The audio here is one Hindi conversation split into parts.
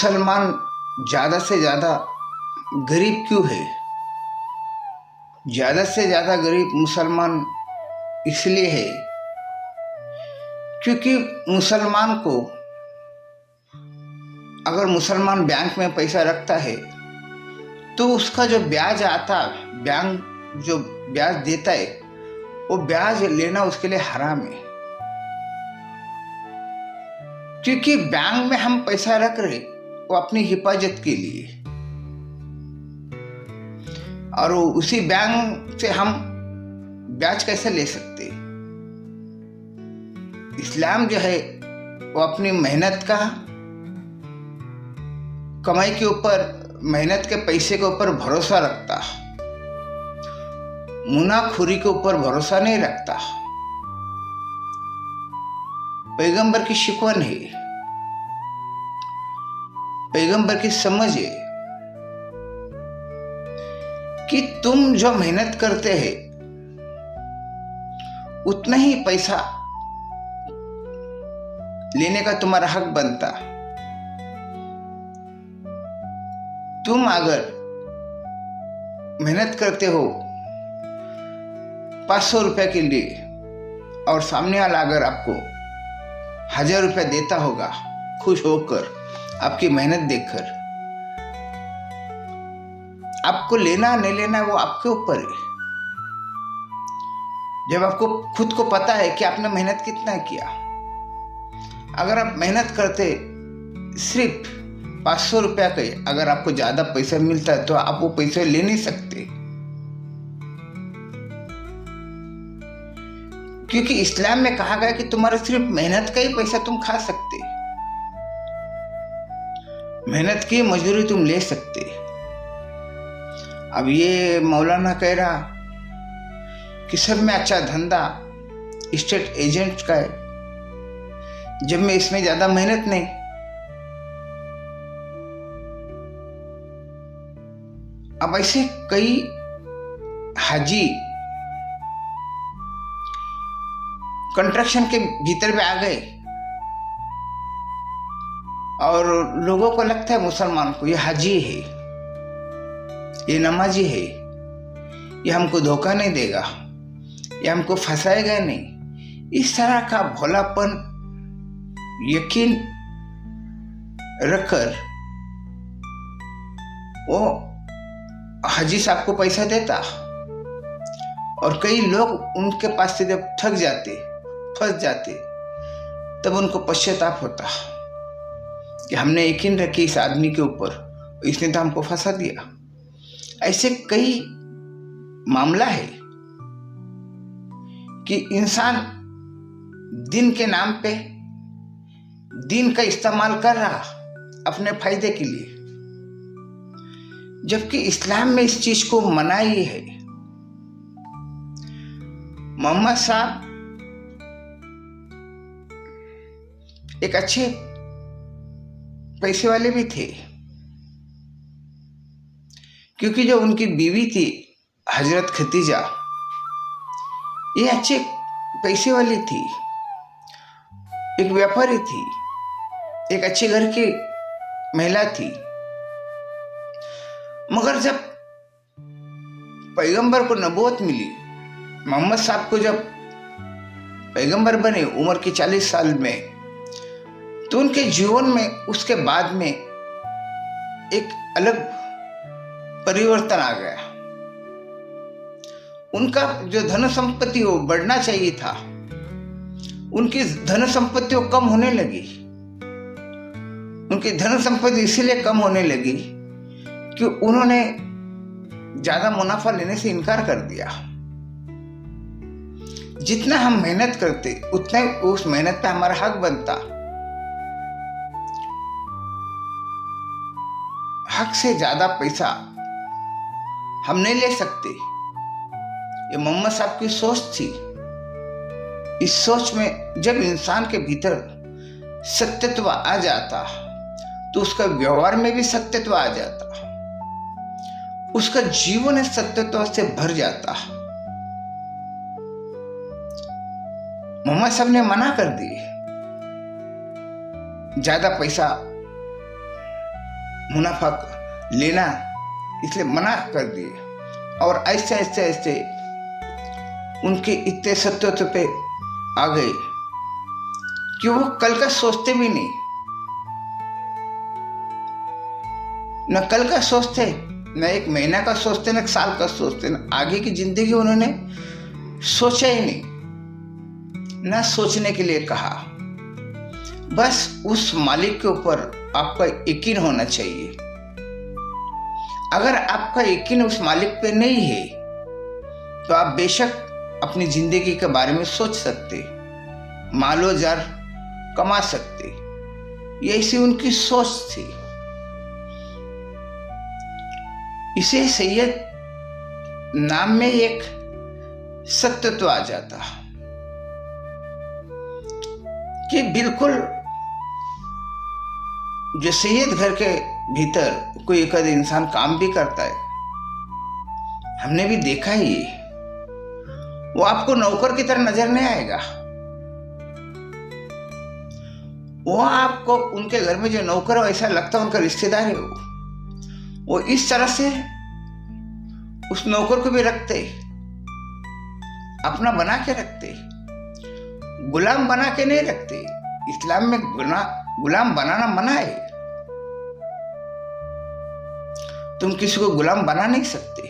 मुसलमान ज़्यादा से ज़्यादा गरीब क्यों है? ज़्यादा से ज़्यादा गरीब मुसलमान इसलिए है क्योंकि मुसलमान को, अगर मुसलमान बैंक में पैसा रखता है तो उसका जो ब्याज आता, बैंक जो ब्याज देता है वो ब्याज लेना उसके लिए हराम है। क्योंकि बैंक में हम पैसा रख रहे वो अपनी हिफाजत के लिए, और उसी बैंक से हम ब्याज कैसे ले सकते? इस्लाम जो है वो अपनी मेहनत का, कमाई के ऊपर, मेहनत के पैसे के ऊपर भरोसा रखता, मुनाखोरी के ऊपर भरोसा नहीं रखता। पैगंबर की शिकवन है, पैगंबर की समझ है कि तुम जो मेहनत करते हैं उतना ही पैसा लेने का तुम्हारा हक बनता। तुम अगर मेहनत करते हो 500 रुपए के लिए और सामने वाला अगर आपको 1000 रुपया देता होगा खुश होकर आपकी मेहनत देखकर, आपको लेना नहीं लेना वो आपके ऊपर है। जब आपको खुद को पता है कि आपने मेहनत कितना किया, अगर आप मेहनत करते सिर्फ 500 रुपया के, अगर आपको ज्यादा पैसा मिलता है तो आप वो पैसे ले नहीं सकते। क्योंकि इस्लाम में कहा गया कि तुम्हारा सिर्फ मेहनत का ही पैसा तुम खा सकते, मेहनत की मजदूरी तुम ले सकते। अब ये मौलाना कह रहा कि सब में अच्छा धंधा स्टेट एजेंट का है, जब में इसमें ज्यादा मेहनत नहीं। अब ऐसे कई हाजी कंस्ट्रक्शन के भीतर में आ गए और लोगों को लगता है मुसलमान को ये हाजी है, ये नमाजी है, ये हमको धोखा नहीं देगा, ये हमको फंसाएगा नहीं। इस तरह का भोलापन यकीन रखकर वो हाजी साहब को पैसा देता, और कई लोग उनके पास से जब थक जाते, फंस जाते, तब उनको पश्चाताप होता कि हमने यकीन रखी इस आदमी के ऊपर, इसने तो हमको फंसा दिया। ऐसे कई मामला है कि इंसान दिन के नाम पे दिन का इस्तेमाल कर रहा अपने फायदे के लिए, जबकि इस्लाम में इस चीज को मनाही है। मोहम्मद साहब एक अच्छे पैसे वाले भी थे, क्योंकि जो उनकी बीवी थी हजरत खतीजा, ये अच्छे पैसे वाली थी, एक व्यापारी थी, एक अच्छे घर की महिला थी। मगर जब पैगंबर को नबूवत मिली, मोहम्मद साहब को जब पैगंबर बने उम्र के 40 साल में, तो उनके जीवन में उसके बाद में एक अलग परिवर्तन आ गया। उनका जो धन संपत्ति वो बढ़ना चाहिए था, उनकी धन संपत्ति वो कम होने लगी। उनकी धन संपत्ति इसलिए कम होने लगी कि उन्होंने ज्यादा मुनाफा लेने से इनकार कर दिया। जितना हम मेहनत करते उतना ही उस मेहनत पे हमारा हक बनता। हक से ज्यादा पैसा हम नहीं ले सकते। ये मोहम्मद साहब की सोच थी। इस सोच में जब इंसान के भीतर सत्यत्व आ जाता तो उसका व्यवहार में भी सत्यत्व आ जाता, उसका जीवन सत्यत्व से भर जाता। मोहम्मद साहब ने मना कर दिए ज्यादा पैसा मुनाफा लेना, इसलिए मना कर दिए। और ऐसे ऐसे ऐसे उनके इतने सत्वत्व पे आ गए कि वो कल का सोचते भी नहीं, न कल का सोचते, न एक महीना का सोचते, न एक साल का सोचते, न आगे की जिंदगी उन्होंने सोचा ही नहीं, न सोचने के लिए कहा। बस उस मालिक के ऊपर आपका यकीन होना चाहिए। अगर आपका यकीन उस मालिक पे नहीं है तो आप बेशक अपनी जिंदगी के बारे में सोच सकते, मालो जार कमा सकते। ये ऐसी उनकी सोच थी। इसे सैयद नाम में एक सत्यत्व आ जाता कि बिल्कुल जो सैयद घर के भीतर कोई एक इंसान काम भी करता है, हमने भी देखा ही, वो आपको नौकर की तरह नजर नहीं आएगा। वो आपको उनके घर में जो नौकर है ऐसा लगता है उनका रिश्तेदार है। वो इस तरह से उस नौकर को भी रखते, अपना बना के रखते, गुलाम बना के नहीं रखते। इस्लाम में गुलाम बनाना मना है। तुम किसी को गुलाम बना नहीं सकते।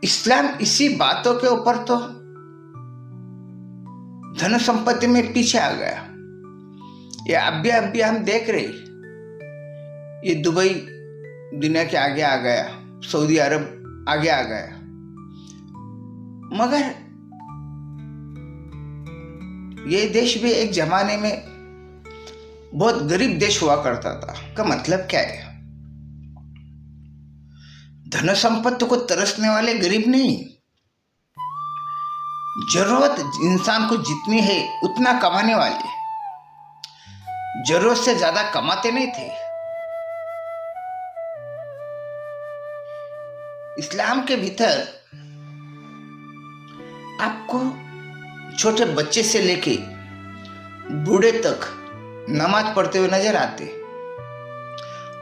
इस्लाम इसी बातों के ऊपर तो धन संपत्ति में पीछे आ गया। ये अभी हम देख रहे, ये दुबई दुनिया के आगे आ गया, सऊदी अरब आगे आ गया, मगर ये देश भी एक जमाने में बहुत गरीब देश हुआ करता था। का मतलब क्या है? धन संपत्ति को तरसने वाले गरीब नहीं, जरूरत इंसान को जितनी है उतना कमाने वाले, जरूरत से ज्यादा कमाते नहीं थे। इस्लाम के भीतर आपको छोटे बच्चे से लेके बूढ़े तक नमाज पढ़ते हुए नजर आते,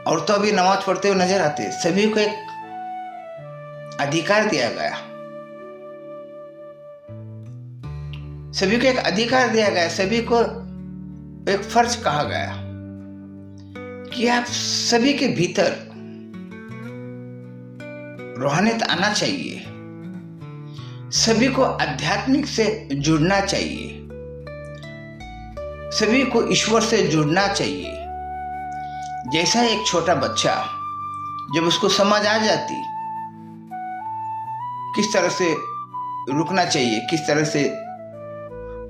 औरतों भी नमाज पढ़ते हुए नजर आते। सभी को एक अधिकार दिया गया, सभी को एक अधिकार दिया गया, सभी को एक फर्ज कहा गया कि आप सभी के भीतर रूहानियत आना चाहिए, सभी को आध्यात्मिक से जुड़ना चाहिए, सभी को ईश्वर से जुड़ना चाहिए। जैसा एक छोटा बच्चा जब उसको समझ आ जाती किस तरह से रुकना चाहिए, किस तरह से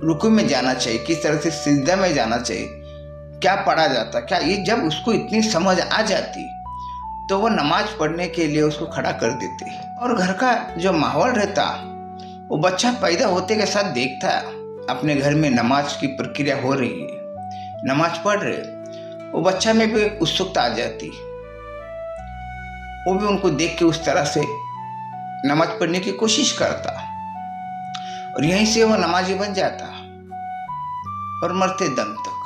रुकू में जाना चाहिए, किस तरह से सिजदा में जाना चाहिए, क्या पढ़ा जाता, क्या ये जब उसको इतनी समझ आ जाती तो वो नमाज पढ़ने के लिए उसको खड़ा कर देते। और घर का जो माहौल रहता, वो बच्चा पैदा होते के साथ देखता अपने घर में नमाज की प्रक्रिया हो रही है, नमाज पढ़ रहे, वो बच्चा में भी उत्सुकता आ जाती, वो भी उनको देख के उस तरह से नमाज पढ़ने की कोशिश करता और यहीं से वो नमाजी बन जाता और मरते दम तक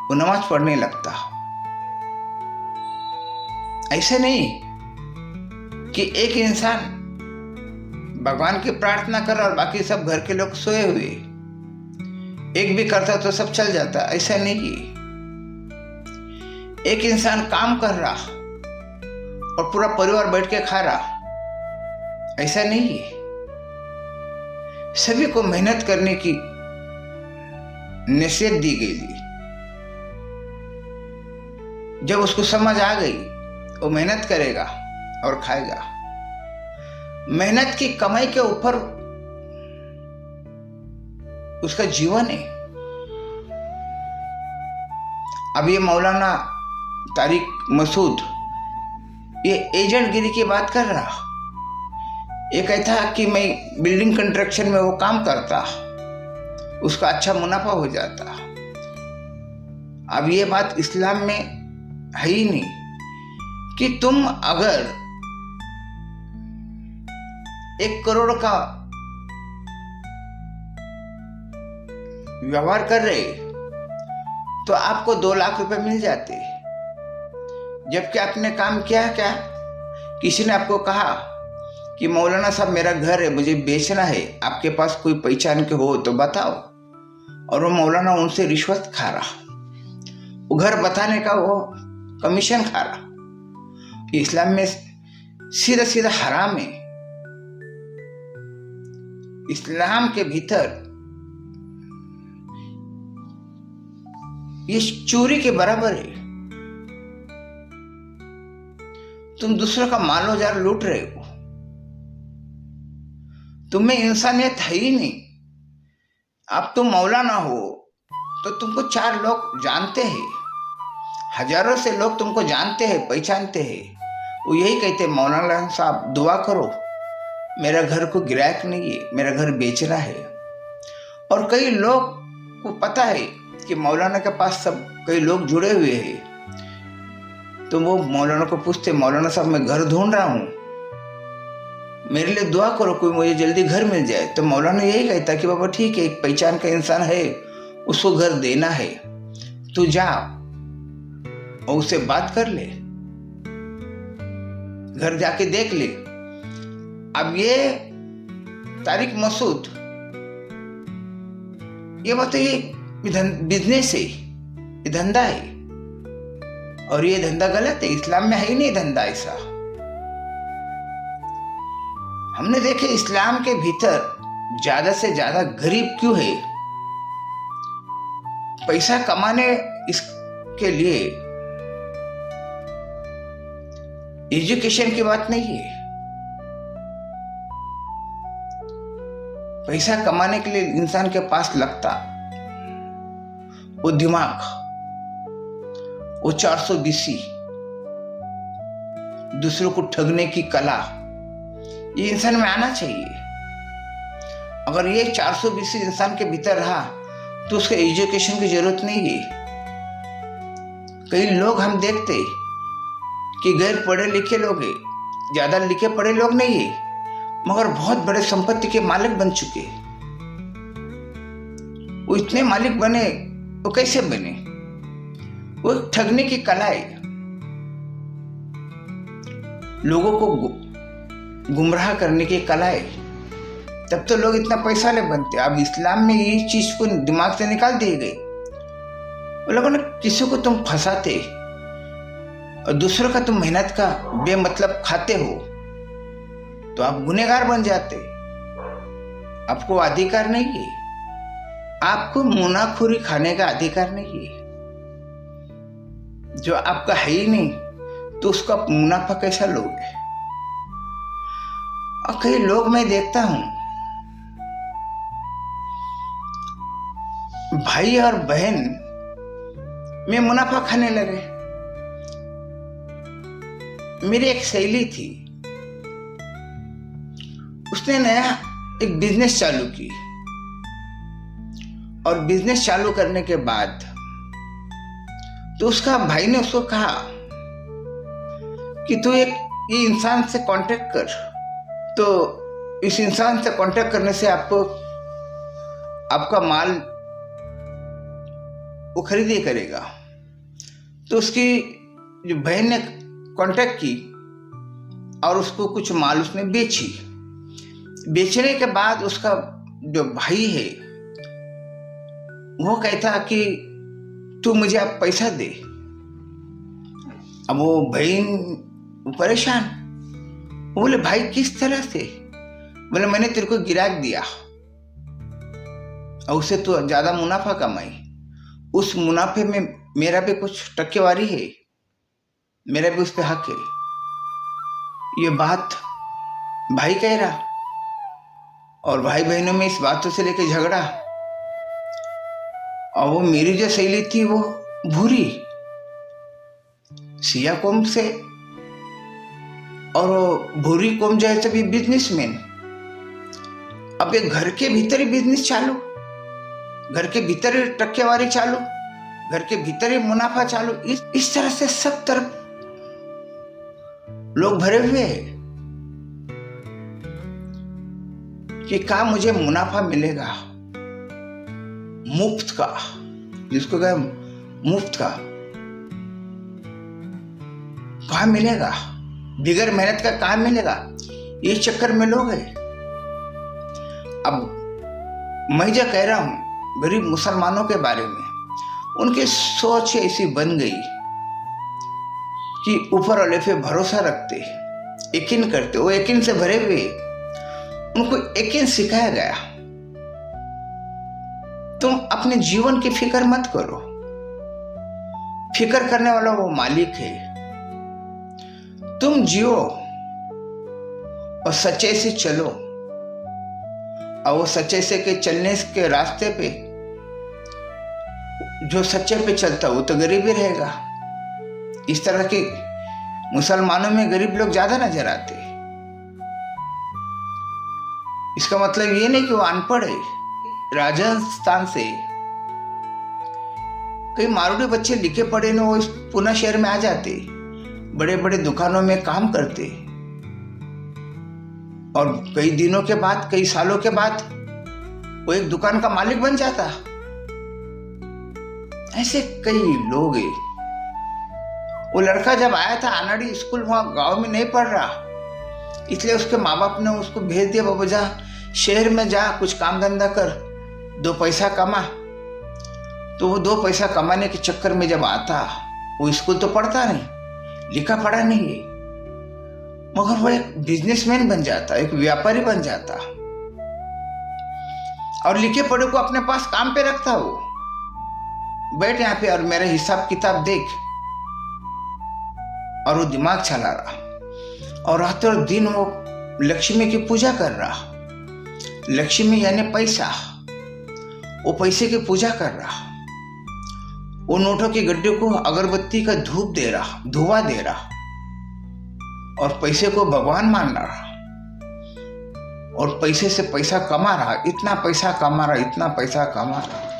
वो नमाज पढ़ने लगता। ऐसे नहीं कि एक इंसान भगवान की प्रार्थना कर और बाकी सब घर के लोग सोए हुए, एक भी करता तो सब चल जाता। ऐसा नहीं, एक इंसान काम कर रहा और पूरा परिवार बैठ के खा रहा, ऐसा नहीं है। सभी को मेहनत करने की नसीहत दी गई थी। जब उसको समझ आ गई वो मेहनत करेगा और खाएगा। मेहनत की कमाई के ऊपर उसका जीवन है। अब ये मौलाना तारिक मसूद ये एजेंट गिरी की बात कर रहा, ये कहता कि मैं बिल्डिंग कंस्ट्रक्शन में वो काम करता, उसका अच्छा मुनाफा हो जाता। अब ये बात इस्लाम में है ही नहीं कि तुम अगर 1 करोड़ का व्यवहार कर रहे तो आपको 2 लाख रुपए मिल जाते, जबकि आपने काम किया क्या? किसी ने आपको कहा कि मौलाना साहब मेरा घर है, मुझे बेचना है, आपके पास कोई पहचान के हो तो बताओ, और वो मौलाना उनसे रिश्वत खा रहा, वो घर बताने का वो कमीशन खा रहा। इस्लाम में सीधा सीधा हराम है। इस्लाम के भीतर ये चोरी के बराबर है। तुम दूसरों का मालो जार लूट रहे हो, तुम्हें इंसानियत है ही नहीं। अब तुम मौलाना हो तो तुमको 4 लोग जानते हैं, हजारों से लोग तुमको जानते हैं, पहचानते हैं। वो यही कहते मौलाना साहब दुआ करो, मेरा घर को गिरायक नहीं है, मेरा घर बेचना है। और कई लोग को पता है कि मौलाना के पास सब कई लोग जुड़े हुए हैं, तो वो मौलाना को पूछते मौलाना साहब मैं घर ढूंढ रहा हूँ, मेरे लिए दुआ करो, कोई मुझे जल्दी घर मिल जाए। तो मौलाना यही कहता कि बाबा ठीक है, एक पहचान का इंसान है, उसको घर देना है, तू जा और उससे बात कर ले, घर जाके देख ले। अब ये तारिक मसूद ये बताइए बिजनेस है, ये धंधा है, और ये धंधा गलत है, इस्लाम में है ही नहीं धंधा ऐसा। हमने देखे इस्लाम के भीतर ज्यादा से ज्यादा गरीब क्यों है? पैसा कमाने इसके लिए एजुकेशन की बात नहीं है। पैसा कमाने के लिए इंसान के पास लगता वो दिमाग, वो 420, दूसरों को ठगने की कला, ये इंसान में आना चाहिए। अगर ये 420 इंसान के भीतर रहा तो उसके एजुकेशन की जरूरत नहीं है। कई लोग हम देखते कि गैर पढ़े लिखे लोग हैं, ज्यादा लिखे पढ़े लोग नहीं है, मगर बहुत बड़े संपत्ति के मालिक बन चुके। वो इतने मालिक बने, वो कैसे बने? वो ठगने की कला है, लोगों को गुमराह करने की कला है, तब तो लोग इतना पैसा ले बनते। अब इस्लाम में ये चीज को दिमाग से निकाल दिए गए। वो लोगों ने किसी को तुम फंसाते और दूसरों का तुम मेहनत का बेमतलब खाते हो तो आप गुनहगार बन जाते। आपको अधिकार नहीं है, आपको मुनाफुरी खाने का अधिकार नहीं है। जो आपका है ही नहीं तो उसका मुनाफा कैसा लोगे? और कई लोग मैं देखता हूं, भाई और बहन में मुनाफा खाने लगे। मेरी एक सहेली थी, उसने नया एक बिजनेस चालू की, और बिजनेस चालू करने के बाद तो उसका भाई ने उसको कहा कि तू एक ये इंसान से कांटेक्ट कर, तो इस इंसान से कांटेक्ट करने से आपको आपका माल वो खरीदे करेगा। तो उसकी जो बहन ने कांटेक्ट की और उसको कुछ माल उसने बेची। बेचने के बाद उसका जो भाई है वो कहता कि तू मुझे आप पैसा दे। अब वो बहन परेशान, वो बोले भाई किस तरह से? बोले मैंने तेरे को गिराक दिया और उससे तो ज्यादा मुनाफा कमाई, उस मुनाफे में मेरा भी कुछ टक्केवारी है, मेरा भी उस पर हक है। ये बात भाई कह रहा और भाई बहनों में इस बातों से लेकर झगड़ा। और वो मेरी जो सहेली थी वो भूरी सिया कौम से, और वो भूरी कौम जो है सभी बिजनेसमैन। अब ये घर के भीतर ही बिजनेस चालू, घर के भीतर ही टक्केवारी चालू, घर के भीतर ही मुनाफा चालू। इस तरह से सब तरफ लोग भरे हुए हैं कि कहाँ मुझे मुनाफा मिलेगा। मुफ्त का, जिसको कहे मुफ्त का, कहाँ मिलेगा? बिगर मेहनत का कहाँ मिलेगा? ये चक्कर में लोग हैं। अब मैं जो कह रहा हूं गरीब मुसलमानों के बारे में, उनकी सोच ऐसी बन गई कि ऊपर वाले पे भरोसा रखते, यकीन करते, वो यकीन से भरे हुए, उनको यकीन सिखाया गया। तुम अपने जीवन की फिक्र मत करो, फिक्र करने वाला वो मालिक है। तुम जियो और सच्चे से चलो, और वो सच्चे से के चलने के रास्ते पे जो सच्चे पे चलता वो तो गरीब ही रहेगा। इस तरह के मुसलमानों में गरीब लोग ज्यादा नजर आते। इसका मतलब ये नहीं कि वो अनपढ़ है। राजस्थान से कई मारूड़ी बच्चे लिखे पढ़े ने वो पुणे शहर में आ जाते, बड़े बड़े दुकानों में काम करते, और कई दिनों के बाद, कई सालों के बाद वो एक दुकान का मालिक बन जाता। ऐसे कई लोग हैं। वो लड़का जब आया था अनाड़ी स्कूल, वहां गांव में नहीं पढ़ रहा, इसलिए उसके माँ बाप ने उसको भेज दिया, बाबू जा शहर में जा, कुछ काम धंधा कर, 2 पैसा कमा। तो वो 2 पैसा कमाने के चक्कर में जब आता, वो स्कूल तो पढ़ता नहीं, लिखा पढ़ा नहीं है, मगर वो एक बिजनेसमैन बन जाता, एक व्यापारी बन जाता, और लिखे पढ़े को अपने पास काम पे रखता। वो बैठ यहाँ पे और मेरा हिसाब किताब देख, और वो दिमाग चला रहा, और रात और दिन वो लक्ष्मी की पूजा कर रहा। लक्ष्मी यानी पैसा, वो पैसे की पूजा कर रहा। वो नोटों के गड्ढे को अगरबत्ती का धूप दे रहा, धुआं दे रहा, और पैसे को भगवान मान रहा, और पैसे से पैसा कमा रहा, इतना पैसा कमा रहा, इतना पैसा कमा रहा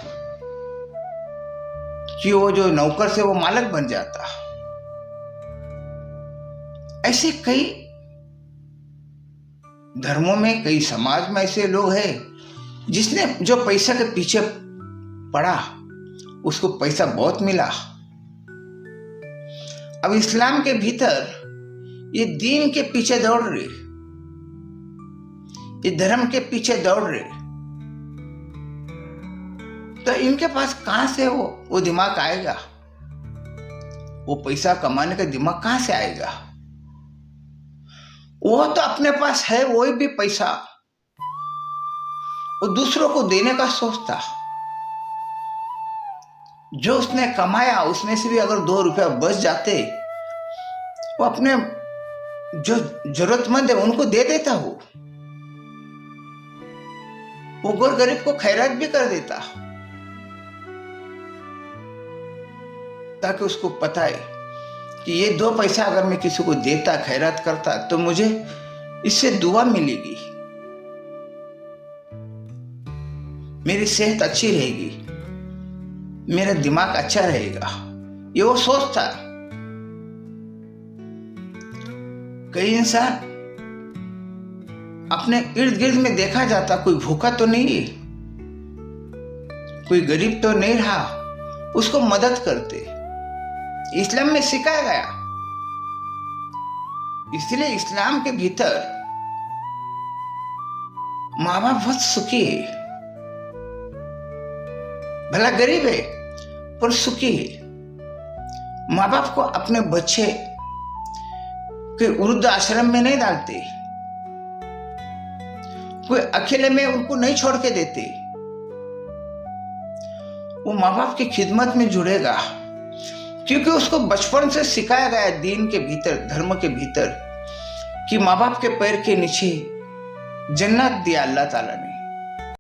कि वो जो नौकर से वो मालिक बन जाता। ऐसे कई धर्मों में, कई समाज में ऐसे लोग हैं जिसने जो पैसा के पीछे पड़ा, उसको पैसा बहुत मिला। अब इस्लाम के भीतर ये दीन के पीछे दौड़ रहे, ये धर्म के पीछे दौड़ रहे, तो इनके पास कहां से वो दिमाग आएगा? वो पैसा कमाने का दिमाग कहां से आएगा? वो तो अपने पास है, वही भी पैसा वो दूसरों को देने का सोचता। जो उसने कमाया उसमें से भी अगर 2 रुपया बच जाते, वो अपने जो जरूरतमंद है उनको दे देता। वो गोर गरीब को खैरात भी कर देता, ताकि उसको पता है कि ये 2 पैसा अगर मैं किसी को देता, खैरात करता, तो मुझे इससे दुआ मिलेगी, मेरी सेहत अच्छी रहेगी, मेरा दिमाग अच्छा रहेगा। ये वो सोचता। कई इंसान अपने इर्द गिर्द में देखा जाता, कोई भूखा तो नहीं है, कोई गरीब तो नहीं रहा, उसको मदद करते। इस्लाम में सिखाया गया। इसलिए इस्लाम के भीतर माँ बाप बहुत सुखी है, भला गरीब है पर सुखी है। माँ बाप को अपने बच्चे के वृद्ध आश्रम में नहीं डालते, कोई अकेले में उनको नहीं छोड़ के देते। वो माँ बाप की खिदमत में जुड़ेगा, क्योंकि उसको बचपन से सिखाया गया दीन के भीतर, धर्म के भीतर, कि माँ बाप के पैर के नीचे जन्नत दिया अल्लाह ताला ने।